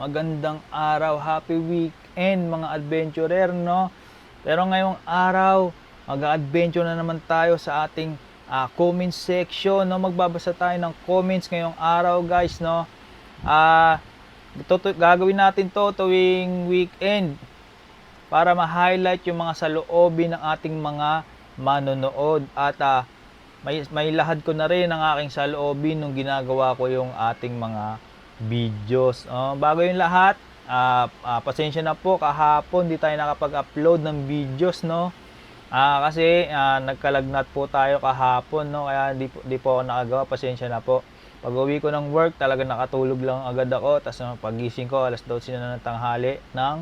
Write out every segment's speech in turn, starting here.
magandang araw, happy weekend mga adventurer, no? Pero ngayong araw, mag-adventure na naman tayo sa ating comment section, no? Magbabasa tayo ng comments ngayong araw, guys, no? Gagawin natin to tuwing weekend para ma-highlight yung mga saloobin ng ating mga manonood at may lahad ko na rin ang aking saloobin nung ginagawa ko yung ating mga videos. Bago yung lahat, pasensya na po, kahapon di tayo nakapag-upload ng videos, no? Kasi nagkalagnat po tayo kahapon, no? Kaya di po ako nakagawa, pasensya na po. Pag uwi ko ng work, talaga nakatulog lang agad ako. Tapos pagising ko, alas 12 na ng tanghali ng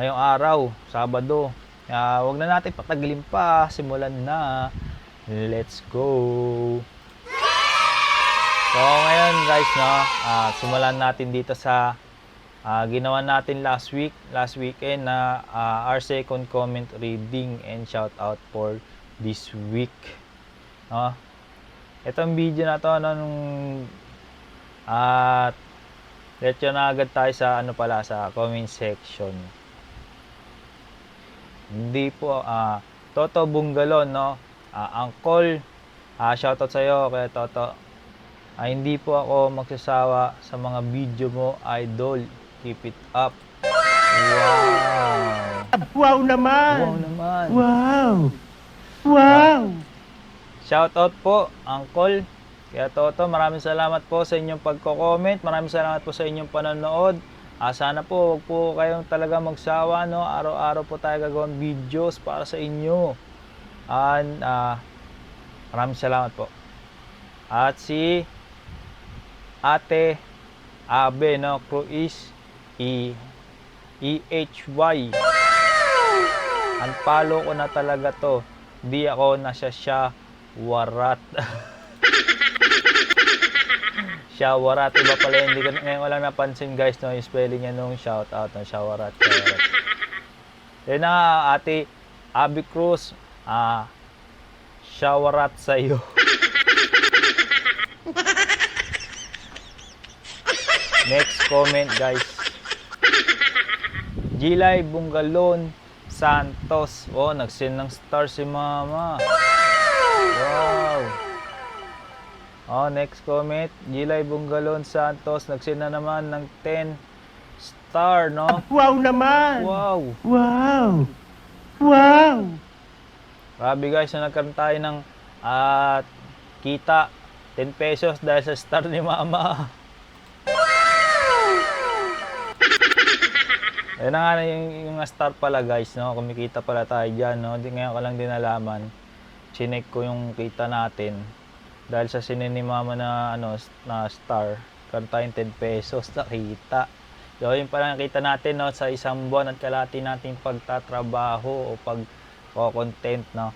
ngayong araw, Sabado. Wag na natin patagalin pa, simulan na. Let's go! So ngayon guys, no, simulan natin dito sa ginawa natin last weekend na our second comment reading and shout out for this week. No? Itong video na to, no, let's na agad tayo sa sa comment section. Hindi po Toto Bungalon, no, Uncle, shoutout sa iyo kay Toto. Hindi po ako magsasawa sa mga video mo, idol. Keep it up. Wow! Wow naman! Wow naman! Wow! Wow! Shoutout po, Uncle. Kaya Toto, maraming salamat po sa inyong pagko-comment. Maraming salamat po sa inyong panonood. Sana po, huwag po kayong talaga magsawa, no? Araw-araw po tayo gagawin videos para sa inyo. And maraming salamat po. At si Ate Abe, no, Cruise EHY. Unfollow ko na talaga to. Di ako siya warat. Siya warat, iba pala, hindi ko ngayon lang napansin, guys, no, yung spelling niya nung shout out ng siya warat. Yun na, Ate Abe Cruz, siya warat sa iyo. Next comment, guys. Gilay Bungalon Santos. Nag-send ng star si mama. Wow. Next comment. Gilay Bungalon Santos. Nag-send na naman ng 10 star, no? Wow naman! Wow. Wow! Wow! Grabe, guys, na nagkaroon tayo ng kita 10 pesos dahil sa star ni mama. Ayun na nga yung star pala, guys, no? Kumikita pala tayo dyan, no? Ngayon ko lang din nalaman. Chinek ko yung kita natin. Dahil sa sinin ni mama na, na star, karoon tayong 10 pesos na kita. So, yun pala nakita natin, no? Sa isang buwan at kalahati nating pagtatrabaho o pag-content, no?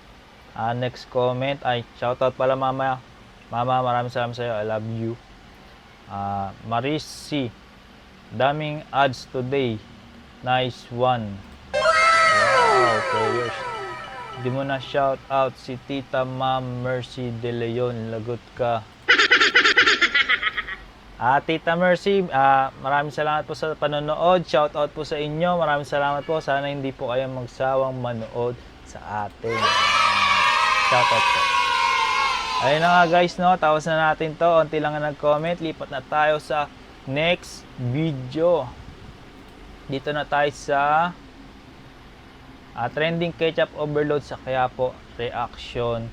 Next comment, shoutout pala mama. Mama, maraming salamat sa'yo. I love you. Marisi, daming ads today. Nice one. Wow, prayers. Di mo na shout out si Tita Ma'am Mercy De Leon. Lagot ka. Tita Mercy, maraming salamat po sa panonood. Shout out po sa inyo. Maraming salamat po. Sana hindi po kayo magsawang manood sa atin. Shout out po. Ayun na nga, guys, no. Tapos na natin to. Unti lang na nag-comment. Lipat na tayo sa next video. Dito na tayo sa trending ketchup overload sa Quiapo reaction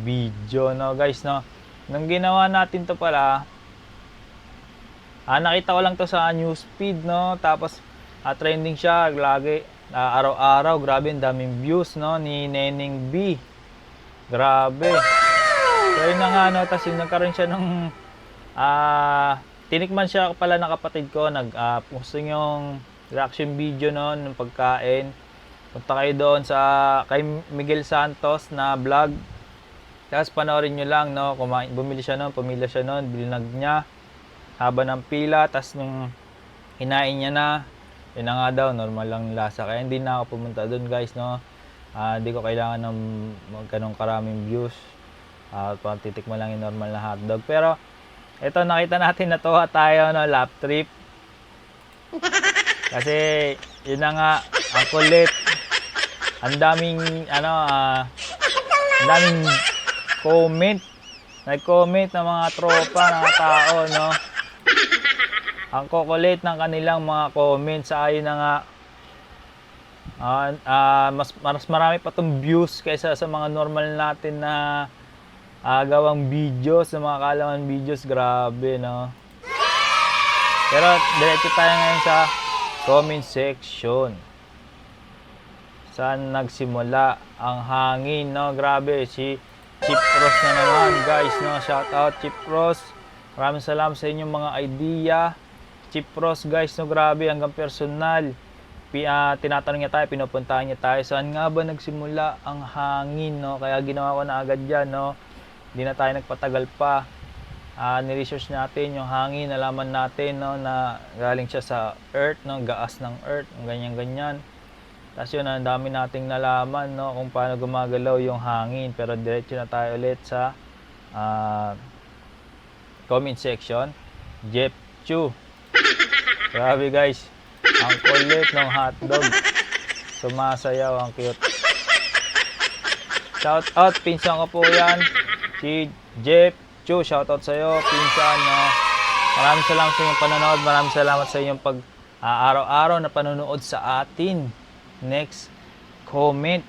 video, no, guys, no. Nung ginawa natin to pala, nakita ko lang to sa newsfeed, no. Tapos trending siya lagi, araw-araw. Grabe, ang daming views, no, ni Neneng B. Grabe. So yun na nga, no. Tapos nagkaroon siya ng tinikman siya pala ng kapatid ko. Posting yung reaction video noon ng pagkain. Punta kayo doon sa kay Miguel Santos na vlog. Tapos panoorin nyo lang, no. Bumili siya noon, binag niya haba ng pila. Tapos nung hinain niya na, yun na nga daw, normal lang lasa. Kaya hindi na ako pumunta doon, guys, no. Hindi ko kailangan ng ganong karaming views. Titikman lang yung normal na hotdog. Pero ito, nakita natin, natuwa tayo, no, lap trip. Kasi, yun na nga, ang kulit. Ang daming, ang daming comment. Nag-comment ng mga tropa, ng tao, no? Ang kukulit ng kanilang mga comments. Ayon na nga, mas marami pa tong views kaysa sa mga normal natin na gawang videos, sa mga kalaman videos. Grabe, no? Pero, diretso tayo ngayon sa comment section. Saan nagsimula ang hangin, no? Grabe, si Chip Ross na naman, guys, no? Shout out, Chip Ross. Maraming salamat sa inyong mga idea. Chip Ross, guys, no? Grabe, hanggang personal. Tinatanong niya tayo, pinupuntahan niya tayo. Saan nga ba nagsimula ang hangin, no? Kaya ginawa ko na agad yan, no? Hindi na tayo nagpatagal pa. Ni-research natin yung hangin, nalaman natin, no, na galing siya sa earth, no? Gaas ng earth, ganyan-ganyan. Tapos yun, ang dami nating nalaman, no, kung paano gumagalaw yung hangin. Pero diretso na tayo ulit sa comment section. Jeff Chu. Grabe, guys. Ang kulit ng hotdog. Sumasayaw, ang cute. Shout out, pinsan ko po yan. Si Jeff Chu, shout out sa'yo, pinsan, no. Maraming salamat sa inyong panonood. Maraming salamat sa inyong araw-araw na panonood sa atin. Next comment,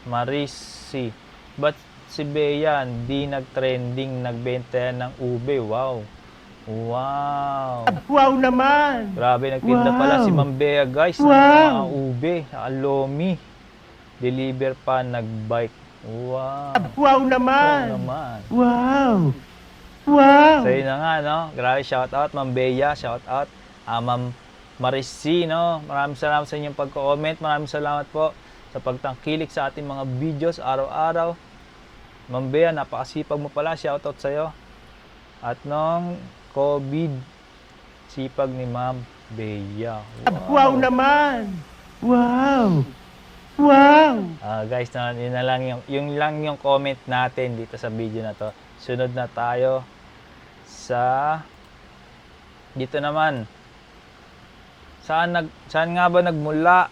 Marisi. Ba't si Bea hindi nag-trending, nagbenta yan ng ube? Wow. Wow. Wow naman! Grabe, nagtinda Wow. pala si Ma'am Bea, guys, ng Wow. mga ube, alomi. Deliver pa, nagbike. Wow. Wow Wow naman! naman. Wow! Wow! So yun na nga, no? Grabe, shout out, Ma'am Bea, shout out. Ma'am Marisi, no? Maraming salamat sa inyong pagko-comment. Maraming salamat po sa pagtangkilik sa ating mga videos araw-araw. Ma'am Bea, napakasipag mo pala. Shout out sa'yo. At nung COVID, sipag ni Ma'am Bea. Wow naman! Wow! Wow! Guys, yun na lang yung comment natin dito sa video na to. Sunod na tayo sa dito naman. Saan nga ba nagmula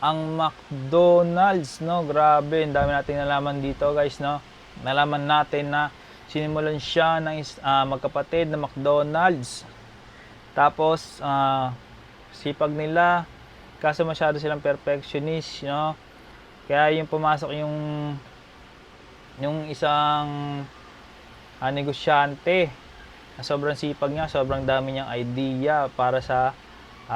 ang McDonald's, no? Grabe, ang dami nating nalaman dito, guys, no? Nalaman natin na sinimulan siya ng magkapatid na McDonald's. Tapos sipag nila, kaso masyado silang perfectionist, no? Kaya yung pumasok yung isang negosyante, sobrang sipag niya, sobrang dami niyang idea para sa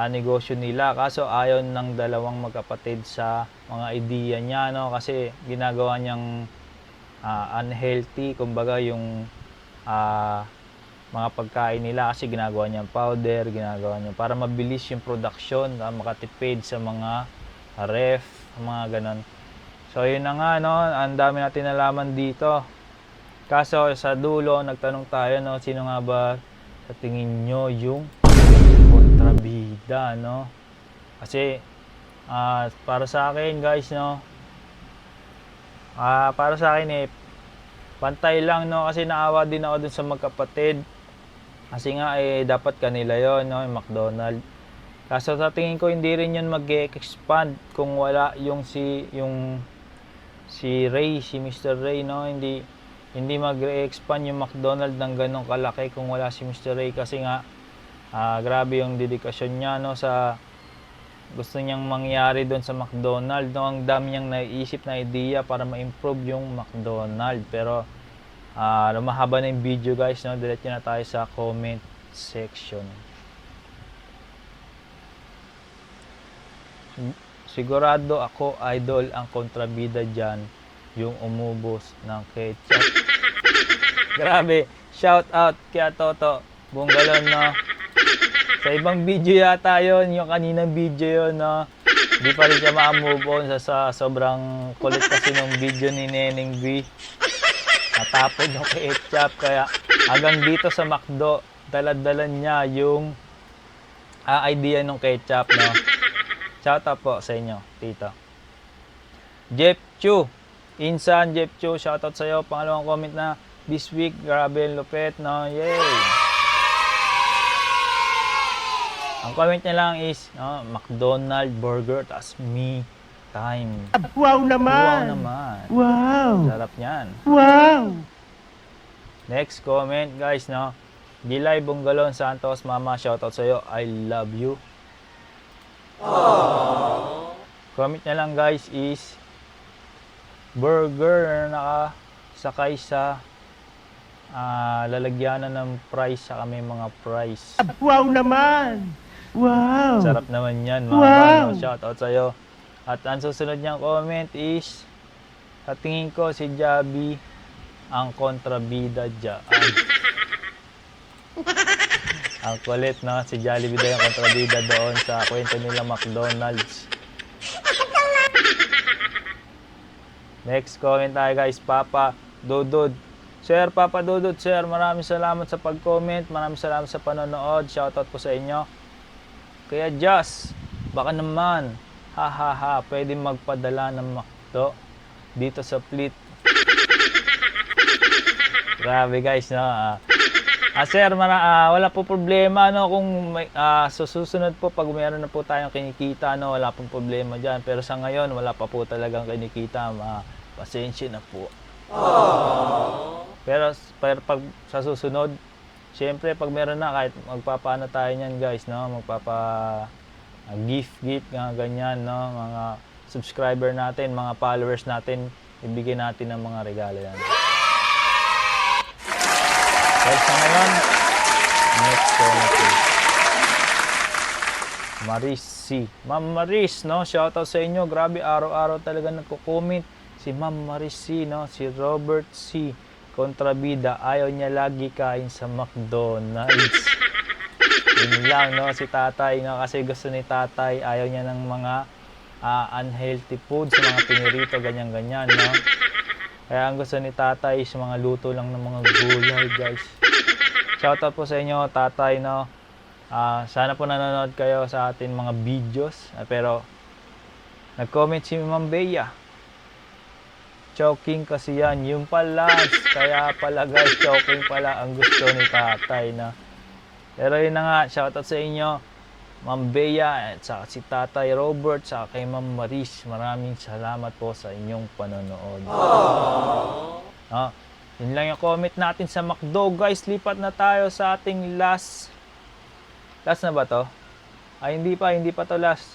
negosyo nila. Kaso ayaw ng dalawang magkapatid sa mga idea niya, no? Kasi ginagawa niyang unhealthy, kumbaga yung mga pagkain nila, kasi ginagawa niyang powder, ginagawa niya para mabilis yung production, makatipid sa mga ref, mga ganon. So yun na nga, no? Ang dami natin nalaman dito. Kaso sa dulo, nagtanong tayo, no? Sino nga ba sa tingin nyo yung kontrabida, no? Kasi para sa akin, guys, no? Para sa akin pantay lang, no? Kasi naawa din ako dun sa magkapatid. Kasi nga dapat kanila yon, no? Yung McDonald's. Kaso sa tingin ko hindi rin yun mag-expand kung wala yung si Ray, si Mr. Ray, no? Hindi mag-expand yung McDonald's ng ganong kalaki kung wala si Mr. Ray, kasi nga grabe yung dedikasyon niya, no, sa gusto niyang mangyari doon sa McDonald's, no. Ang dami niyang naiisip na idea para ma-improve yung McDonald's. Pero lumahaba na yung video, guys, no. Diretso na tayo sa comment section. Sigurado ako, idol, ang kontrabida dyan yung umubos ng ketchup. Grabe, shout out kaya Toto Bunggalon, no. Sa ibang video yata yun, yung kaninang video yun, no. Di pa rin siya ma-move on sa sobrang kulit kasi ng video ni Neneng V. Natapon yung ketchup, kaya hanggang dito sa McDo, dalad-dalan niya yung idea ng ketchup, no. Shout out po sa inyo, tito. Jeff Chu, Insan Jeff Chu, shout out sa iyo. Pangalawang comment na this week, grabe ang lupit, no. Yay! Ang comment niya lang is, no, McDonald burger, tas me time. Wow Wow naman! naman. Wow! Sarap niyan. Wow! Next comment guys, no. Gilay Bunggalon Santos, mama, shoutout sa'yo. I love you. Comment niya lang guys is burger na nakasakay sa lalagyanan ng price sa kami mga price. Wow naman! Wow! Sarap naman yan, mama. Wow! No? Shoutout sa'yo. At ang susunod niyang comment is, sa tingin ko si Javi ang kontrabida dyan. Ang kulit, no? Si Jollibee daw yung kontrabida doon sa kwento nila McDonald's. Next comment tayo guys, Papa Dudud. Sir, Papa Dudud, sir, maraming salamat sa pag-comment. Maraming salamat sa panonood. Shoutout po sa inyo. Kaya Just, baka naman, pwede magpadala ng McDo dito sa Fleet. Grabe guys, no? Sir, wala po problema, no? Kung may, susunod po, pag mayroon na po tayong kinikita, no? Wala pong problema dyan. Pero sa ngayon, wala pa po talagang kinikita. Pasensya na po. Pero pag sa susunod, syempre pag meron na, kahit magpapaano tayo niyan guys, no? Gift, nga ganyan, no? Mga subscriber natin, mga followers natin, ibigay natin ng mga regalo yan. Well, sa ngayon, next comment. Maris C. Ma'am Maris, no? Shoutout sa inyo. Grabe, araw-araw talaga nagko-comment si Ma'am Maris C, no? Si Robert C. Kontrabida, ayaw niya lagi kain sa McDonald's. Yun lang, no? Si tatay, no? Kasi gusto ni tatay, ayaw niya ng mga unhealthy foods, mga pinirito, ganyan-ganyan, no? Kaya ang gusto ni tatay is mga luto lang ng mga gulay, guys. Shoutout po sa inyo, tatay, no? Sana po nanonood kayo sa atin mga videos. Pero, nag-comment si Ma'am Bea. Choking kasi yan. Yung pala, kaya pala guys, choking pala ang gusto ni tatay, na. Pero yun na nga, shoutout sa inyo, Ma'am Bea, at saka si Tatay Robert, saka kay Ma'am Maris. Maraming salamat po sa inyong panonood. Yun lang yung comment natin sa McDo, guys. Lipat na tayo sa ating last na ba to? Hindi pa to last.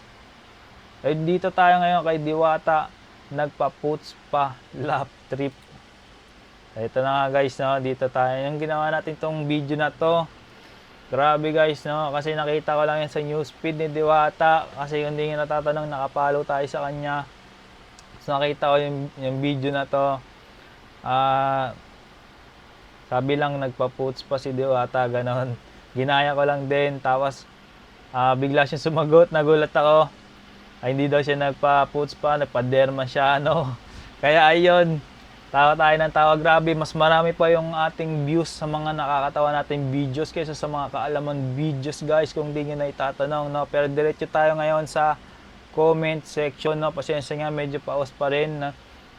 Dito tayo ngayon kay Diwata, nagpa-puts pa lap trip. Ito na nga guys, no? Dito tayo. Yung ginawa natin tong video na to, grabe guys, no? Kasi nakita ko lang yan sa newsfeed ni Diwata. Kasi kung hindi nyo natatanong, nakapalo tayo sa kanya. So nakita ko yung video na to. Sabi lang nagpa-puts pa si Diwata, ganon. Ginaya ko lang din. Tapos bigla siyang sumagot, nagulat ako. Hindi daw siya nagpa-puts pa, nagpa-derma siya, no? Kaya ayun, tawa tayo ng tawa. Grabe, mas marami pa yung ating views sa mga nakakatawa nating videos kaysa sa mga kaalaman videos, guys, kung di nyo na itatanong, no? Pero diretso tayo ngayon sa comment section, no? Pasensya nga, medyo paus pa rin, na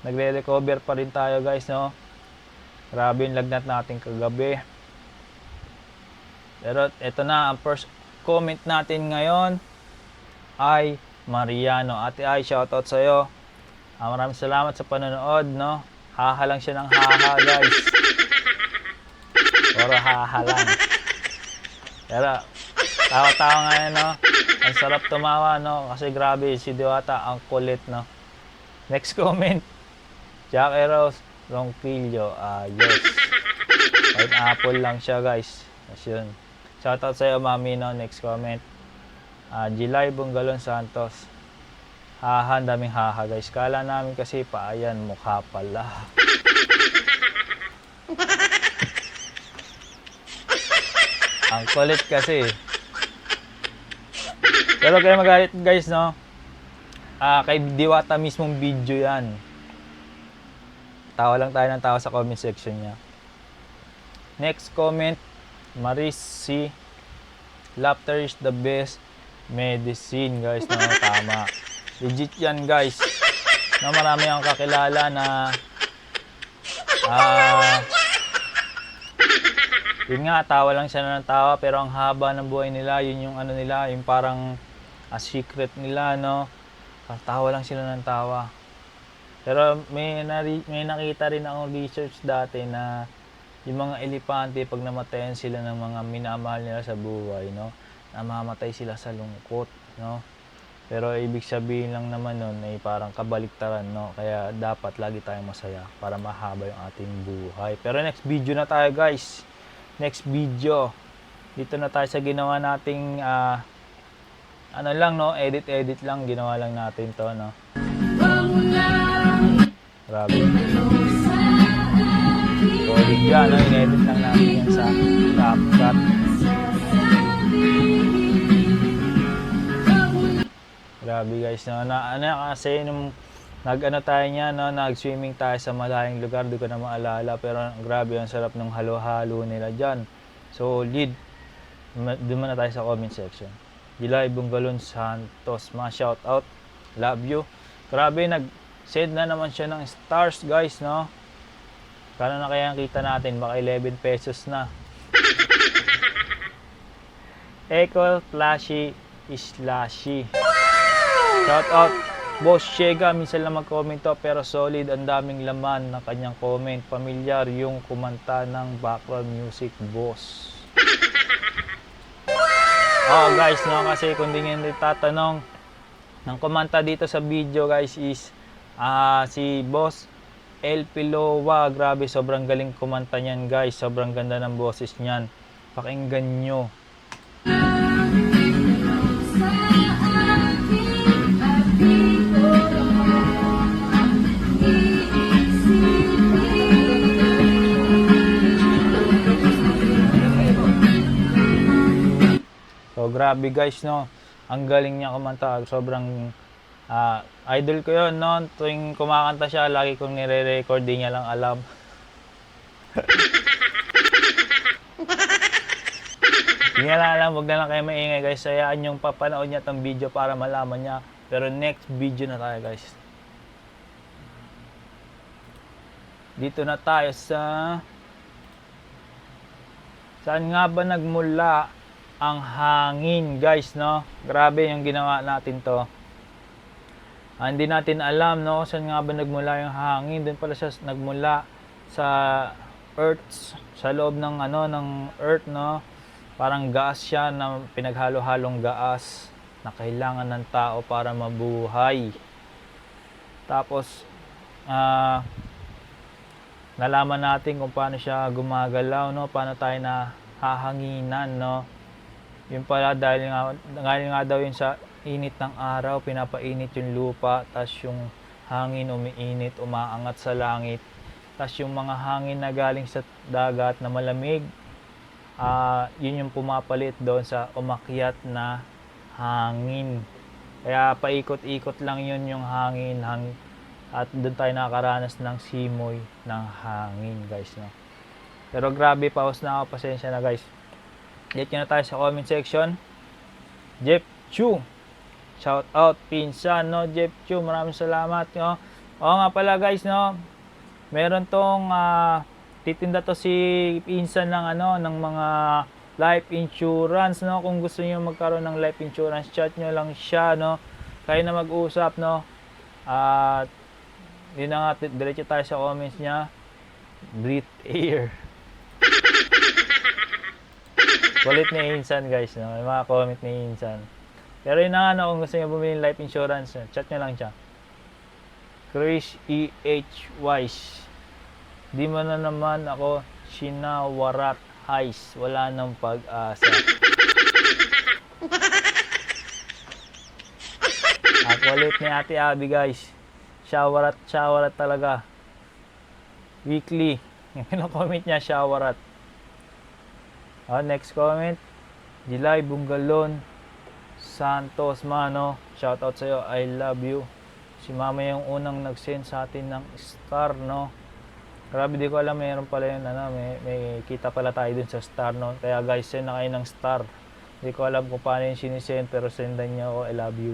nagre-recover pa rin tayo, guys, no? Grabe yung lagnat natin kagabi. Pero ito na, ang first comment natin ngayon ay Mariano. Ate Ay, shoutout sa'yo. Maraming salamat sa panonood, no? Haha lang siya ng haha, guys. Puro haha lang. Pero, tawa-tawa nga yan, no? Ang sarap tumawa, no? Kasi grabe, si Diwata, ang kulit, no? Next comment. Jack Eros, Ronquillo. Yes. Pineapple lang siya, guys. As yun. Shoutout sa'yo, mami, no? Next comment. Gilay Bunggalon Santos. Haha, daming haha, guys. Kala namin kasi paayan, mukha pala. Ang kulit kasi. Pero kayo magalit, guys, no? Kay Diwata mismong video yan. Tawa lang tayo ng tawa sa comment section niya. Next comment, Maris C. Laughter is the best medicine, guys, no? Tama. Legit yan, guys. Na marami ang kakilala na Yun nga, tawa lang siya ng tawa, pero ang haba ng buhay nila, yun yung ano nila, yung parang secret nila, no? Tawa lang sila ng tawa. Pero may nakita rin akong research dati na yung mga elepante, pag namatayan sila ng mga minamahal nila sa buhay, no? Namamatay sila sa lungkot, no? Pero ibig sabihin lang naman nun ay parang kabaliktaran, no? Kaya dapat lagi tayong masaya para mahaba yung ating buhay. Pero next video na tayo, guys. Next video. Dito na tayo sa ginawa nating ano lang, no? Edit lang. Ginawa lang natin to, no? Grabe. Solid yan, no? In-edit lang natin yan sa CapCut. Grabe guys, no? Kasi nung nag-ano tayo niya, no? Nag-swimming tayo sa malayong lugar, di ko na maalala, pero grabe, ang sarap ng halo-halo nila dyan. Solid. Doon na tayo sa comment section. Gilay Bungalon Santos, mga shout out, love you. Grabe, nag-send na naman siya ng stars guys, no? Kano na kaya ang kita natin? Baka 11 pesos na. Echo Flashy Islashy. Shout out Boss Shega, minsan lang mag-comment to, pero solid, ang daming laman ng kanyang comment. Pamilyar yung kumanta ng background music, boss. Oh guys, no, kasi kung di nyo tatanong, ng kumanta dito sa video guys is si Boss El Pilowa. Grabe, sobrang galing kumanta niyan guys, sobrang ganda ng boses niyan, pakinggan nyo. So grabe guys, no, ang galing niya kumanta, sobrang idol ko yun, no, tuwing kumakanta siya, lagi kong nire-record, di niya lang alam. Di niya lang alam, huwag na lang kayo maingay guys, sayaan yung papanood niya tong video para malaman niya. Pero next video na tayo guys. Dito na tayo sa saan nga ba nagmula ang hangin guys, no? Grabe yung ginawa natin to. Hindi natin alam, no, saan nga ba nagmula yung hangin. Doon pala siya nagmula sa earth, sa loob ng ano, ng earth, no? Parang gas siya, na pinaghalo-halong gas na kailangan ng tao para mabuhay. Tapos nalaman natin kung paano siya gumagalaw, no? Paano tayo na hahanginan, no? Yun pala dahil nga daw yun sa init ng araw, pinapainit yung lupa, tas yung hangin umiinit, umaangat sa langit. Tas yung mga hangin na galing sa dagat na malamig, yun yung pumapalit doon sa umakyat na hangin. Kaya paikot-ikot lang yun yung hangin, at doon tayo nakakaranas ng simoy ng hangin guys, no? Pero grabe, pause na ako, pasensya na guys. Get nyo na tayo sa comment section. Jeff Chu, shout out pinsan, no? Jeff Chu, maraming salamat, no? Oo nga pala guys, no, meron tong titinda to si pinsan ng ano, ng mga life insurance, no? Kung gusto niyo magkaroon ng life insurance, chat nyo lang siya, no? Kayo na mag-usap, no? At yun na nga, diretso tayo sa comments niya. Breathe air. Kulit ni Insan guys, no? May mga comment ni Insan. Pero yun na nga, no, kung gusto niyo bumili ng life insurance, chat nyo lang siya. Chris E.H. Wise, di mo na naman ako sinawarat, Heis, wala nang pag-asa. Kulit ni Ate Abby guys, shawarat talaga. Weekly, yung comment niya, shawarat. Next comment, Gilay Bungalon Santos, mano, shout out sa'yo, I love you. Si mama yung unang nag-send sa atin ng star, no? Grabe, di ko alam, mayroon pala yun, ano, may kita pala tayo dun sa star, no? Kaya guys, send na kayo ng star. Di ko alam kung paano yung sinisend, pero sendan nyo ako, I love you.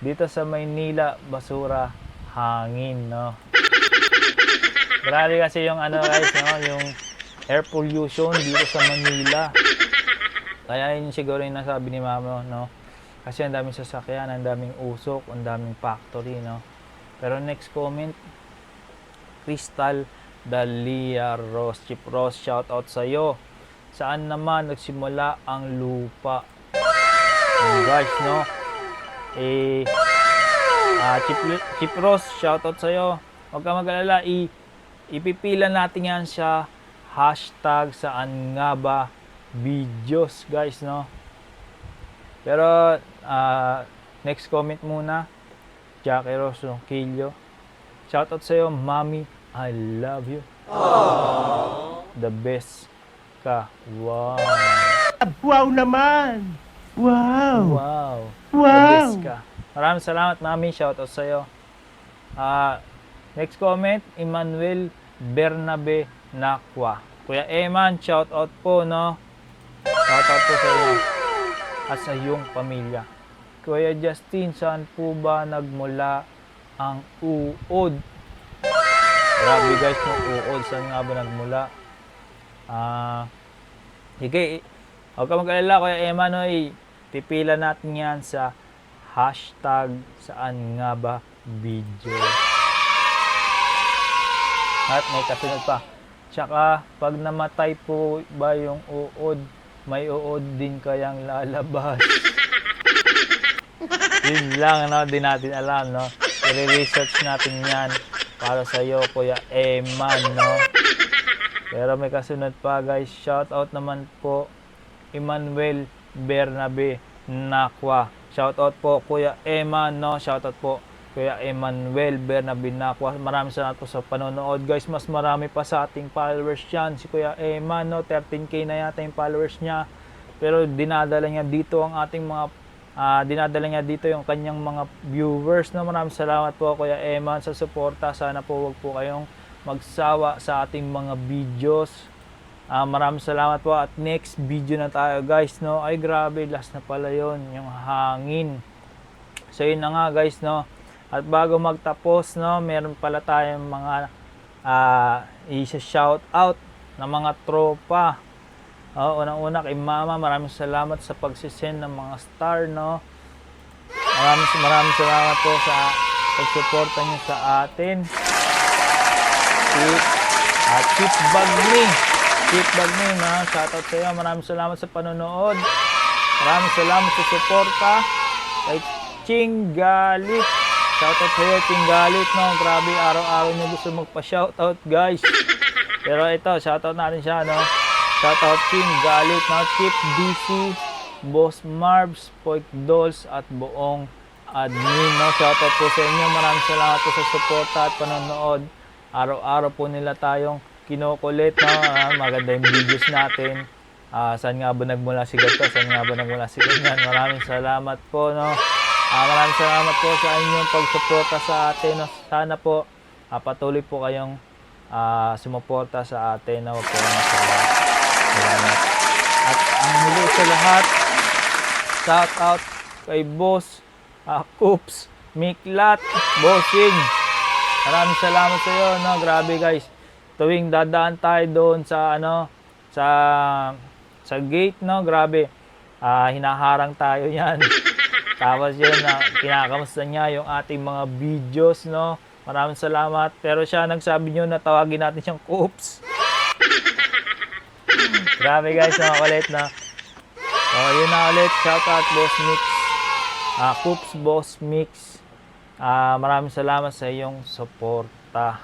Dito sa Maynila, basura, hangin, no? Grabe kasi yung ano guys, no, yung air pollution dito sa Manila. Kaya yun siguro yung nasabi ni Mama, no. Kasi ang daming sasakyan, ang daming usok, ang daming factory, no. Pero next comment, Crystal Dalia Ross, Chip Ross, shout out sa iyo. Saan naman nagsimula ang lupa? Guys, no. Chip Ross, shout out sa iyo. Huwag ka mag-alala, ipipila natin yan sa hashtag saan nga ba videos, guys, no. Pero next comment muna, Jackie Ross Kilio. Shout out sa iyo, Mommy, I love you. Aww. The best ka. Wow. Wow naman! Wow! Wow. Wow! The best ka. Maraming salamat, Mami. Shout out sa iyo. Next comment, Emmanuel Bernabe Nakwa. Kuya Eman, shout out po, no. Shout out po sa inyo at sa iyong pamilya. Kuya Justin, saan po ba nagmula ang uod? Grabe guys, yung uod, saan nga ba nagmula? Sige, huwag ka mag-alala, Kuya Emma, no, pipila natin yan sa hashtag saan nga ba video. At may kasunod pa. Tsaka, pag namatay po ba yung uod, may uod din kayang lalabas. Yun lang, no, di natin alam, no. I-research natin yan para sa iyo, Kuya Eman, no. Pero may kasunod pa, guys. Shout out naman po, Emmanuel Bernabe Nakwa. Shout out po, Kuya Eman, no. Shout out po, Kuya Emmanuel Bernabe Nakwa. Maraming salamat po sa panonood, guys. Mas marami pa sa ating followers yan. Si Kuya Eman, no, 13k na yata yung followers niya. Pero dinadala niya dito ang ating mga dinadala niya dito yung kanyang mga viewers, no. Maraming salamat po, Kuya Eman, sa suporta. Sana po wag po kayong magsawa sa ating mga videos. Maraming salamat po at next video na tayo, guys, no. Ay grabe, last na pala yon, yung hangin. So yun na nga, guys, no. At bago magtapos, no, meron pala tayong mga i-shout out na mga tropa. Unang-una kay Mama, maraming salamat sa pagsisend ng mga star, no. Maraming salamat po sa pagsuporta niyo sa atin. Chip Bagni, na shoutout sa iyo. Maraming salamat sa panonood. Maraming salamat sa suporta. Kay Ching Galit, shoutout sa iyo, Ching Galit, no. Grabe, araw-araw niyo gusto magpa-shoutout, guys. Pero ito, shoutout natin siya, no. Shoutout Ching Galit, no. Chip DC, Boss Marbs, Poik Dolls at buong admin, no. Shoutout po sa inyo. Maraming salamat po sa suporta at panonood. Araw-araw po nila tayong kinukulit, no. Maganda yung videos natin. Saan nga ba nagmula si ganito? Saan nga ba nagmula si ganyan? Maraming salamat po, no. Maraming salamat po sa inyong pagsuporta sa atin, no. Sana po patuloy po kayong sumuporta sa atin, no. Huwag po kayong masawa. Salamat. At ang huli sa lahat, shout out kay Boss Coops Miklat Bossing. Maraming salamat sa iyo, no. Grabe, guys. Tuwing dadaan tayo doon sa sa gate, no. Grabe. Hinaharang tayo yan. Tapos yun, kinakamusta niya yung ating mga videos, no. Maraming salamat. Pero siya nagsabi niyo na tawagin natin siyang Coops. Grabe, guys, mga kulit, na. Yun na ulit. Shout out Boss Mix. Coops Boss Mix. Maraming salamat sa iyong suporta.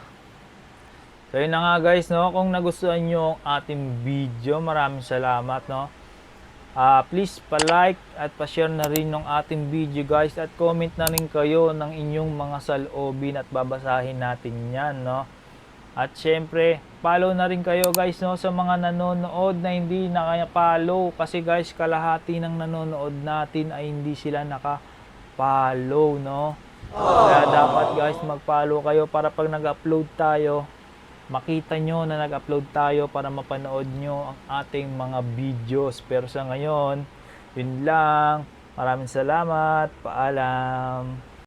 So yun na nga, guys, no. Kung nagustuhan nyo ang ating video, maraming salamat, no. Please pa-like at pa-share na rin ng ating video, guys, at comment na rin kayo ng inyong mga saloobin at babasahin natin yan, no. At syempre, follow na rin kayo, guys, no, sa mga nanonood na hindi naka-follow. Kasi, guys, kalahati ng nanonood natin ay hindi sila naka-follow, no. Kaya dapat, guys, mag-follow kayo para pag nag-upload tayo, makita nyo na nag-upload tayo para mapanood nyo ang ating mga videos. Pero sa ngayon, yun lang. Maraming salamat. Paalam.